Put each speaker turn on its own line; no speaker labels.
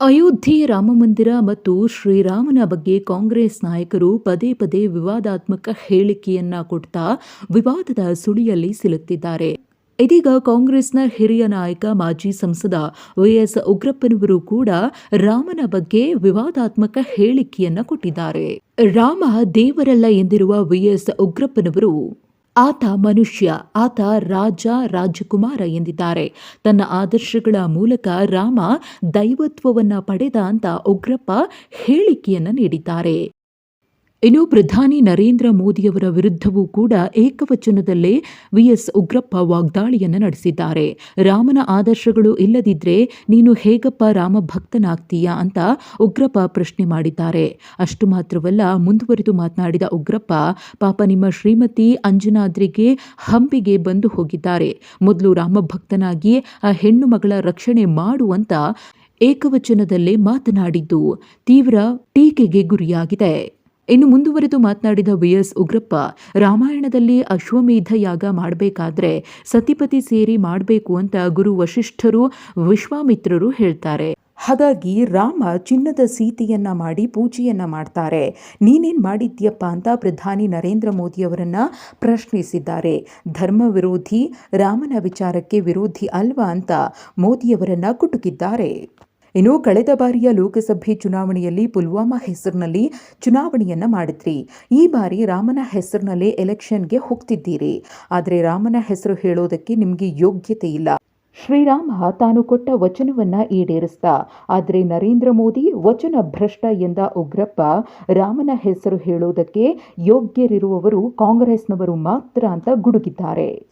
ಅಯೋಧ್ಯೆ ರಾಮಮಂದಿರ ಮತ್ತು ಶ್ರೀರಾಮನ ಬಗ್ಗೆ ಕಾಂಗ್ರೆಸ್ ನಾಯಕರು ಪದೇ ಪದೇ ವಿವಾದಾತ್ಮಕ ಹೇಳಿಕೆಯನ್ನ ಕೊಡ್ತಾ ವಿವಾದದ ಸುಳಿಯಲ್ಲಿ ಸಿಲುಕ್ತಿದ್ದಾರೆ. ಇದೀಗ ಕಾಂಗ್ರೆಸ್ನ ಹಿರಿಯ ನಾಯಕ ಮಾಜಿ ಸಂಸದ ವೈಎಸ್ ಉಗ್ರಪ್ಪನವರು ಕೂಡ ರಾಮನ ಬಗ್ಗೆ ವಿವಾದಾತ್ಮಕ ಹೇಳಿಕೆಯನ್ನ ಕೊಟ್ಟಿದ್ದಾರೆ. ರಾಮ ದೇವರಲ್ಲ ಎಂದಿರುವ ವೈಎಸ್ ಉಗ್ರಪ್ಪನವರು ಆತ ಮನುಷ್ಯ, ಆತ ರಾಜಕುಮಾರ ಎಂದಿದ್ದಾರೆ. ತನ್ನ ಆದರ್ಶಗಳ ಮೂಲಕ ರಾಮ ದೈವತ್ವವನ್ನ ಪಡೆದ ಅಂತ ಉಗ್ರಪ್ಪ ಹೇಳಿಕೆಯನ್ನ ನೀಡಿದ್ದಾರೆ. ಇನ್ನು ಪ್ರಧಾನಿ ನರೇಂದ್ರ ಮೋದಿಯವರ ವಿರುದ್ಧವೂ ಕೂಡ ಏಕವಚನದಲ್ಲೇ ವಿಎಸ್ ಉಗ್ರಪ್ಪ ವಾಗ್ದಾಳಿಯನ್ನು ನಡೆಸಿದ್ದಾರೆ. ರಾಮನ ಆದರ್ಶಗಳು ಇಲ್ಲದಿದ್ರೆ ನೀನು ಹೇಗಪ್ಪ ರಾಮ ಭಕ್ತನಾಗ್ತೀಯಾ ಅಂತ ಉಗ್ರಪ್ಪ ಪ್ರಶ್ನೆ ಮಾಡಿದ್ದಾರೆ. ಅಷ್ಟು ಮಾತ್ರವಲ್ಲ, ಮುಂದುವರಿದು ಮಾತನಾಡಿದ ಉಗ್ರಪ್ಪ, ಪಾಪ ನಿಮ್ಮ ಶ್ರೀಮತಿ ಅಂಜನಾದ್ರಿಗೆ ಹಂಪಿಗೆ ಬಂದು ಹೋಗಿದ್ದಾರೆ. ಮೊದಲು ರಾಮ ಭಕ್ತನಾಗಿ ಆ ಹೆಣ್ಣು ಮಗಳ ರಕ್ಷಣೆ ಮಾಡುವಂತ ಏಕವಚನದಲ್ಲೇ ಮಾತನಾಡಿದ್ದು ತೀವ್ರ ಟೀಕೆಗೆ ಗುರಿಯಾಗಿದೆ. ಇನ್ನು ಮುಂದುವರೆದು ಮಾತನಾಡಿದ ವಿಎಸ್ ಉಗ್ರಪ್ಪ, ರಾಮಾಯಣದಲ್ಲಿ ಅಶ್ವಮೇಧ ಯಾಗ ಮಾಡಬೇಕಾದ್ರೆ ಸತಿಪತಿ ಸೇರಿ ಮಾಡಬೇಕು ಅಂತ ಗುರು ವಶಿಷ್ಠರು ವಿಶ್ವಾಮಿತ್ರರು ಹೇಳ್ತಾರೆ. ಹಾಗಾಗಿ ರಾಮ ಚಿನ್ನದ ಸೀತೆಯನ್ನ ಮಾಡಿ ಪೂಜೆಯನ್ನ ಮಾಡ್ತಾರೆ. ನೀನೇನ್ ಮಾಡಿದ್ಯಪ್ಪ ಅಂತ ಪ್ರಧಾನಿ ನರೇಂದ್ರ ಮೋದಿಯವರನ್ನ ಪ್ರಶ್ನಿಸಿದ್ದಾರೆ. ಧರ್ಮ ವಿರೋಧಿ, ರಾಮನ ವಿಚಾರಕ್ಕೆ ವಿರೋಧಿ ಅಲ್ವಾ ಅಂತ ಮೋದಿಯವರನ್ನ ಕುಟುಕಿದ್ದಾರೆ. ಇನ್ನು ಕಳೆದ ಬಾರಿಯ ಲೋಕಸಭೆ ಚುನಾವಣೆಯಲ್ಲಿ ಪುಲ್ವಾಮಾ ಹೆಸರಿನಲ್ಲಿ ಚುನಾವಣೆಯನ್ನ ಮಾಡಿದ್ರಿ. ಈ ಬಾರಿ ರಾಮನ ಹೆಸರಿನಲ್ಲೇ ಎಲೆಕ್ಷನ್ಗೆ ಹೋಗ್ತಿದ್ದೀರಿ. ಆದರೆ ರಾಮನ ಹೆಸರು ಹೇಳೋದಕ್ಕೆ ನಿಮಗೆ ಯೋಗ್ಯತೆ ಇಲ್ಲ. ಶ್ರೀರಾಮ ತಾನು ಕೊಟ್ಟ ವಚನವನ್ನ ಈಡೇರಿಸ್ದ. ಆದರೆ ನರೇಂದ್ರ ಮೋದಿ ವಚನ ಭ್ರಷ್ಟ ಎಂದ ಉಗ್ರಪ್ಪ, ರಾಮನ ಹೆಸರು ಹೇಳೋದಕ್ಕೆ ಯೋಗ್ಯರಿರುವವರು ಕಾಂಗ್ರೆಸ್ನವರು ಮಾತ್ರ ಅಂತ ಗುಡುಗಿದ್ದಾರೆ.